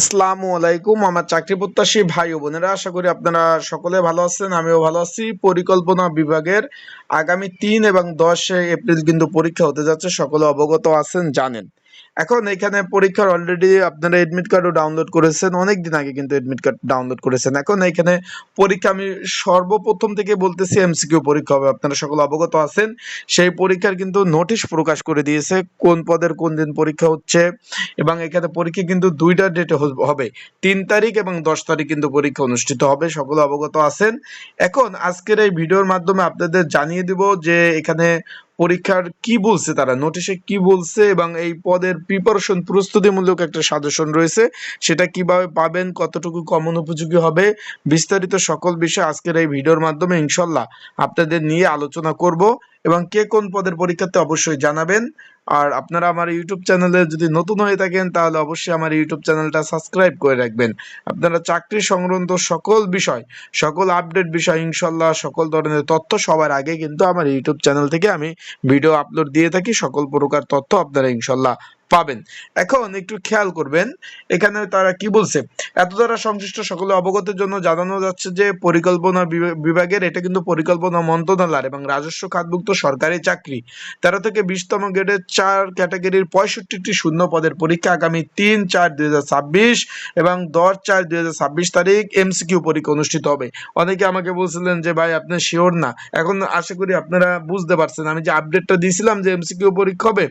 আসসালামু আলাইকুম আমার চাকরি প্রত্যাশী ভাই ও বোনেরা, আশা করি আপনারা সকলে ভালো আছেন। আমিও ভালো আছি। পরিকল্পনা বিভাগের আগামী ৩ এবং ১০ এপ্রিল কিন্তু পরীক্ষা হতে যাচ্ছে, সকলে অবগত আছেন, জানেন। এখন এখানে পরীক্ষার অলরেডি আপনারা এডমিট কার্ডও ডাউনলোড করেছেন, অনেক দিন আগে কিন্তু এডমিট কার্ড ডাউনলোড করেছেন। এখন এখানে পরীক্ষা আমি সর্বপ্রথম থেকে বলতেছি, এমসিকিউ পরীক্ষা হবে, আপনারা সকলে অবগত আছেন। সেই পরীক্ষার কিন্তু নোটিশ প্রকাশ করে দিয়েছে, কোন পদের কোন দিন পরীক্ষা হচ্ছে। এবং এখানে পরীক্ষা কিন্তু দুইটা ডেটে হবে, ৩ তারিখ এবং ১০ তারিখ কিন্তু পরীক্ষা অনুষ্ঠিত হবে, সকলে অবগত আছেন। এখন আজকের এই ভিডিওর মাধ্যমে আপনাদের জানিয়ে দিব যে এখানে পরীক্ষার কি বলছে, তারা নোটিশে কি বলছে, এবং এই পদের প্রিপারেশন প্রস্তুতিমূলক একটা সাজেশন রয়েছে, সেটা কিভাবে পাবেন, কতটুকু কমন উপযোগী হবে, বিস্তারিত সকল বিষয় আজকের এই ভিডিওর মাধ্যমে ইনশাল্লাহ আপনাদের নিয়ে আলোচনা করব। এবং কে কোন পদের পরীক্ষাতে অবশ্যই জানাবেন। আর আপনারা আমার ইউটিউব চ্যানেলে যদি নতুন হয়ে থাকেন তাহলে অবশ্যই আমার ইউটিউব চ্যানেলটা সাবস্ক্রাইব করে রাখবেন। আপনারা চাকরি সংক্রান্ত সকল বিষয়, সকল আপডেট বিষয়, ইনশাল্লাহ সকল ধরনের তথ্য সবার আগে কিন্তু আমার ইউটিউব চ্যানেল থেকে আমি ভিডিও আপলোড দিয়ে থাকি। সকল প্রকার তথ্য আপনারা ইনশাল্লাহ পাবেন। এখন একটু খেয়াল করবেন এখানে তারা কি বলছে। এত দ্বারা সংশ্লিষ্ট সকলে অবগতের জন্য জানানো যাচ্ছে যে পরিকল্পনা বিভাগের, এটা কিন্তু পরিকল্পনা মন্ত্রণালয় এবং রাজস্ব খাতভুক্ত সরকারি চাকরি ১৩ থেকে ২০তম গ্রেডের ৪ ক্যাটাগরির ৬৫টি শূন্য পদের পরীক্ষা আগামী ৩/৪/২০২৬ এবং ১০/৪/২০২৬ তারিখ এমসিকিউ পরীক্ষা অনুষ্ঠিত হবে। অনেকে আমাকে বলছিলেন যে ভাই আপনি শিওর না। এখন আশা করি আপনারা বুঝতে পারছেন, আমি যে আপডেটটা দিয়েছিলাম যে এমসিকিউ পরীক্ষা হবে,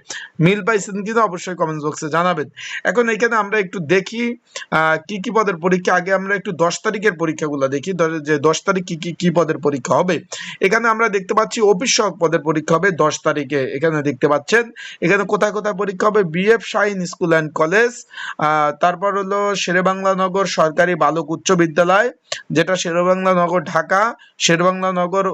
মিল পাইছেন কিনা অবশ্যই কমেন্ট বক্সে জানাবেন। এখন এখানে আমরা একটু দেখি কি কি পদের পরীক্ষা। আগে আমরা একটু ১০ তারিখের পরীক্ষাগুলো দেখি, যে ১০ তারিখ কি পদের পরীক্ষা হবে। এখানে আমরা দেখতে পাচ্ছি অফিস সহায়ক পদের পরীক্ষা হবে ১০ তারিখে। এখানে দেখতে পাচ্ছেন এখানে কোথায় কোথায় পরীক্ষা হবে। BF Shahin school and college, তারপর হলো শেরেবাংলা নগর সরকারি বালক উচ্চ বিদ্যালয়, যেটা শেরেবাংলা নগর ঢাকা, শেরেবাংলা নগর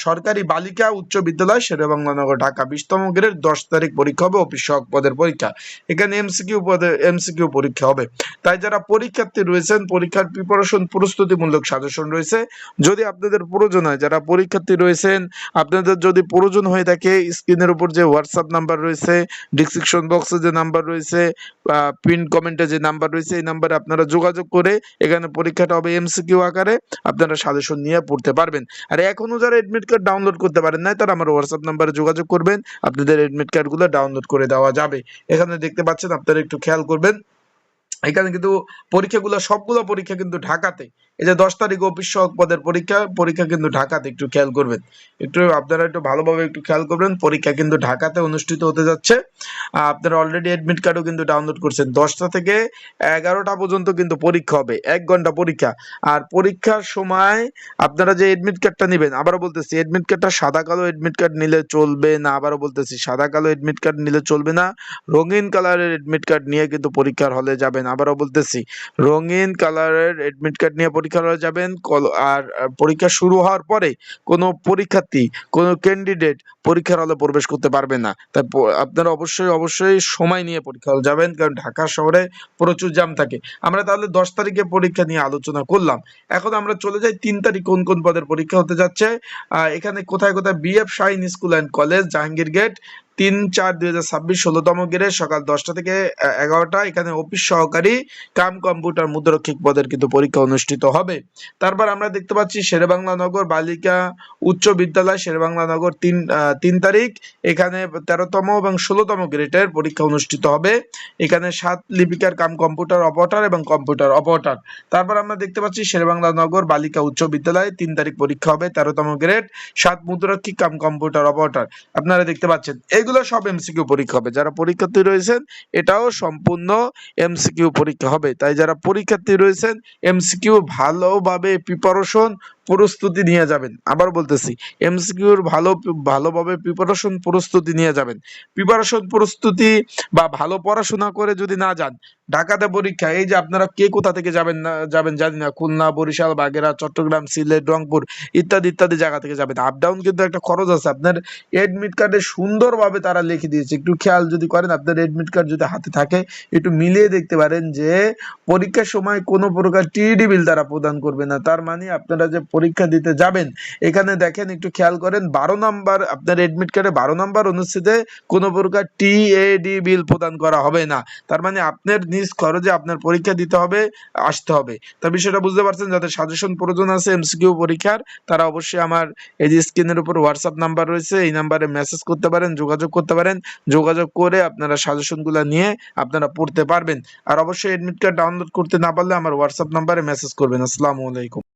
সরকারি বালিকা উচ্চ বিদ্যালয়, শেরেবাংলা নগর ঢাকা। ২০তম গ্রেড ১০ তারিখ পরীক্ষা হবে অফিস সহায়ক পদের পরীক্ষা। এখানে এমসিকিউ পরীক্ষা হবে। তাই যারা পরীক্ষার্থী রয়েছেন, পরীক্ষার প্রিপারেশন প্রস্তুতিমূলক সাজেশন রয়েছে, যদি আপনাদের প্রয়োজন হয়, যারা পরীক্ষার্থী রয়েছেন, আপনাদের যদি প্রয়োজন হয়ে থাকে, স্ক্রিনের উপর যে হোয়াটসঅ্যাপ নাম্বার রয়েছে, ডিসক্রিপশন বক্সে যে নাম্বার রয়েছে, পিন কমেন্টে যে নাম্বার রয়েছে, এই নাম্বারে আপনারা যোগাযোগ করে এখানে পরীক্ষাটা হবে এমসিকিউ আকারে, আপনারা সাজেশন নিয়ে পড়তে পারবেন। আর এখনো যারা এডমিট কার্ড ডাউনলোড করতে পারেন নাই, তারা আমার হোয়াটসঅ্যাপ নাম্বারে যোগাযোগ করবেন, আপনাদের এডমিট কার্ডগুলো ডাউনলোড করে দেওয়া যাবে। এখানে দেখতে পাচ্ছেন, আপনারা একটু খেয়াল করবেন, এখানে কিন্তু পরীক্ষাগুলো সবগুলো পরীক্ষা কিন্তু ঢাকাতে। এই যে ১০ তারিখ অফিস সহায়ক পদের পরীক্ষা কিন্তু ঢাকাতে, একটু খেয়াল করবেন। আপনারা একটু ভালোভাবে একটু খেয়াল করবেন, পরীক্ষা কিন্তু ঢাকাতে অনুষ্ঠিত হতে যাচ্ছে। আপনারা অলরেডি এডমিট কার্ডও কিন্তু ডাউনলোড করছেন। ১০টা থেকে ১১টা পর্যন্ত কিন্তু পরীক্ষা হবে, ১ ঘন্টা পরীক্ষা। আর পরীক্ষার সময় আপনারা যে এডমিট কার্ডটা নেবেন, আবারও বলতেছি, এডমিট কার্ডটা সাদা কালো এডমিট কার্ড নিলে চলবে না। আবারও বলতেছি, সাদা কালো এডমিট কার্ড নিলে চলবে না। রঙিন কালারের এডমিট কার্ড নিয়ে কিন্তু পরীক্ষার হলে যাবেন। আবারও বলতেছি, রঙিন কালারের এডমিট কার্ড নিয়ে পরীক্ষার হলে যাবেন। আর পরীক্ষা শুরু হওয়ার পরে কোনো পরীক্ষার্থী, কোনো ক্যান্ডিডেট পরীক্ষার হলে প্রবেশ করতে পারবে না। তাই আপনারা অবশ্যই সময় নিয়ে পরীক্ষা হলে যাবেন, কারণ ঢাকা শহরে প্রচুর জ্যাম থাকে। আমরা তাহলে ১০ তারিখে পরীক্ষা নিয়ে আলোচনা করলাম। এখন আমরা চলে যাই ৩ তারিখ কোন কোন পদের পরীক্ষা হতে যাচ্ছে। এখানে কোথায় কোথায় BF Shahin school and college, Jahangir gate, ৩/৪/২০২৬ ১৬তম গ্রেড, সকাল ১০টা থেকে ১১টা। এখানে অফিস সহকারী কাম কম্পিউটার মুদ্রাক্ষিক পদের কিন্তু পরীক্ষা অনুষ্ঠিত হবে। তারপর আমরা দেখতে পাচ্ছি শেরেবাংলা নগর বালিকা উচ্চ বিদ্যালয়, শেরেবাংলা নগর ৩ তারিখ। এখানে ১৩তম এবং ১৬তম গ্রেডের পরীক্ষা অনুষ্ঠিত হবে। এখানে ৭ লিপিকার কাম কম্পিউটার অপারেটর এবং কম্পিউটার অপারেটর। তারপর আমরা দেখতে পাচ্ছি শেরেবাংলা নগর বালিকা উচ্চ বিদ্যালয় ৩ তারিখ পরীক্ষা হবে, ১৩তম গ্রেড, ৭ মুদ্রাক্ষিক কাম কম্পিউটার অপারেটর। আপনারা দেখতে পাচ্ছেন এগুলো সব এমসিকিউ পরীক্ষা হবে। যারা পরীক্ষার্থী রয়েছেন, এটাও সম্পূর্ণ এমসিকিউ পরীক্ষা হবে। তাই যারা পরীক্ষার্থী রয়েছেন, এমসিকিউ ভালোভাবে প্রিপারেশন প্রস্তুতি নিয়ে যাবেন। আবার বলতেছি, এমসিকিউর ভালোভাবে প্রিপারেশন প্রস্তুতি নিয়ে যাবেন। প্রিপারেশন প্রস্তুতি বা ভালো পড়াশোনা করে যদি না যান, ঢাকাতে পরীক্ষা, এই যে আপনারা কে কোথা থেকে যাবেন জানি না, খুলনা, বরিশাল, বাগেরহাট, চট্টগ্রাম, সিলেট, রংপুর ইত্যাদি ইত্যাদি জায়গা থেকে যাবেন। আপ ডাউন কিন্তু একটা খরচ আছে। আপনার এডমিট কার্ডে সুন্দরভাবে তারা লিখে দিয়েছে, একটু খেয়াল যদি করেন, আপনার এডমিট কার্ড যদি হাতে থাকে একটু মিলিয়ে দেখতে পারেন যে পরীক্ষার সময় কোনো প্রকার টিডি বিল তারা প্রদান করবে না। তার মানে আপনারা যে পরীক্ষা দিতে যাবেন, এখানে দেখেন একটু খেয়াল করেন 12 নাম্বার আপনার এডমিট কার্ডে 12 নাম্বার অনুচ্ছেদে কোনো প্রকার টিএডি বিল প্রদান করা হবে না। তার মানে আপনার নিজ খরচে আপনার পরীক্ষা দিতে হবে, আসতে হবে। তা বিষয়টা বুঝতে পারছেন? যাদের সাজেশন প্রয়োজন আছে এমসিকিউ পরীক্ষার, তারা অবশ্যই আমার এই যে স্ক্রিনের উপর হোয়াটসঅ্যাপ নাম্বার রয়েছে, এই নাম্বারে মেসেজ করতে পারেন, যোগাযোগ করতে পারেন। যোগাযোগ করে আপনারা সাজেশনগুলো নিয়ে আপনারা পড়তে পারবেন। আর অবশ্যই এডমিট কার্ড ডাউনলোড করতে না পারলে আমার হোয়াটসঅ্যাপ নাম্বারে মেসেজ করবেন। আসসালামু আলাইকুম।